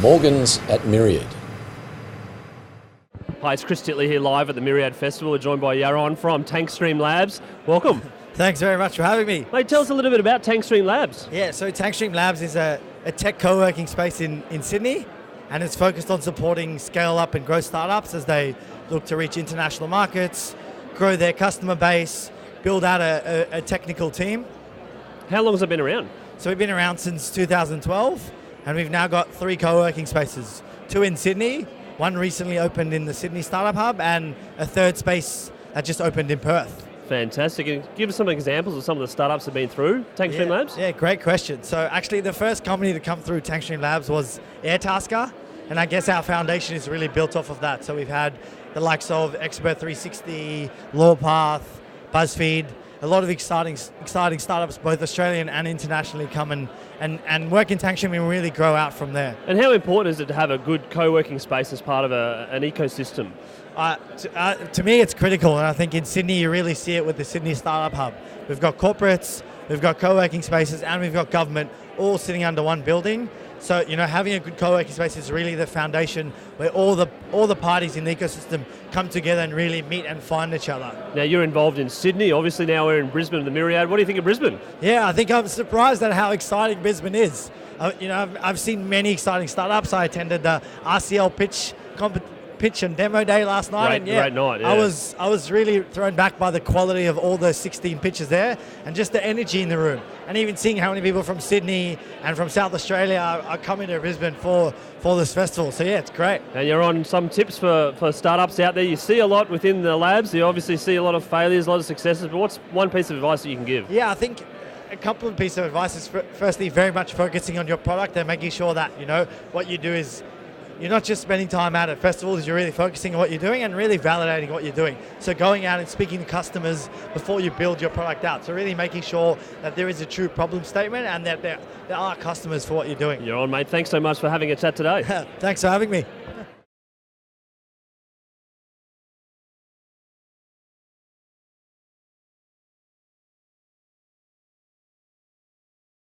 Morgan's at Myriad. Hi, it's Chris Titley here live at the Myriad Festival. We're joined by Yaron from TankStream Labs. Welcome. Thanks very much for having me. Mate, tell us a little bit about TankStream Labs. Yeah, so TankStream Labs is a tech co-working space in Sydney, and it's focused on supporting scale-up and growth startups as they look to reach international markets, grow their customer base, build out a technical team. How long has it been around? So we've been around since 2012, and we've now got 3 co-working spaces, 2 in Sydney, 1 recently opened in the Sydney Startup Hub, and a 3rd space that just opened in Perth. Fantastic. And give us some examples of some of the startups that have been through TankStream Labs. Yeah, great question. So actually the first company to come through TankStream Labs was Airtasker, and I guess our foundation is really built off of that. So we've had the likes of Expert 360, Lawpath, BuzzFeed, a lot of exciting startups, both Australian and internationally, come and work in TankStream and really grow out from there. And how important is it to have a good co-working space as part of an ecosystem? To me, it's critical, and I think in Sydney you really see it with the Sydney Startup Hub. We've got corporates, we've got co-working spaces, and we've got government all sitting under one building. So, having a good co-working space is really the foundation where all the parties in the ecosystem come together and really meet and find each other. Now, you're involved in Sydney. Obviously, now we're in Brisbane, the Myriad. What do you think of Brisbane? Yeah, I think I'm surprised at how exciting Brisbane is. I've seen many exciting startups. I attended the RCL pitch and demo day last night. Great night, yeah. I was really thrown back by the quality of all the 16 pitches there and just the energy in the room. And even seeing how many people from Sydney and from South Australia are coming to Brisbane for this festival. So yeah, it's great. And you're on some tips for startups out there. You see a lot within the labs. You obviously see a lot of failures, a lot of successes. But what's one piece of advice that you can give? Yeah, I think a couple of pieces of advice is firstly very much focusing on your product and making sure that what you do is you're not just spending time out at festivals, you're really focusing on what you're doing and really validating what you're doing. So going out and speaking to customers before you build your product out. So really making sure that there is a true problem statement and that there are customers for what you're doing. You're on, mate. Thanks so much for having a chat today. Thanks for having me.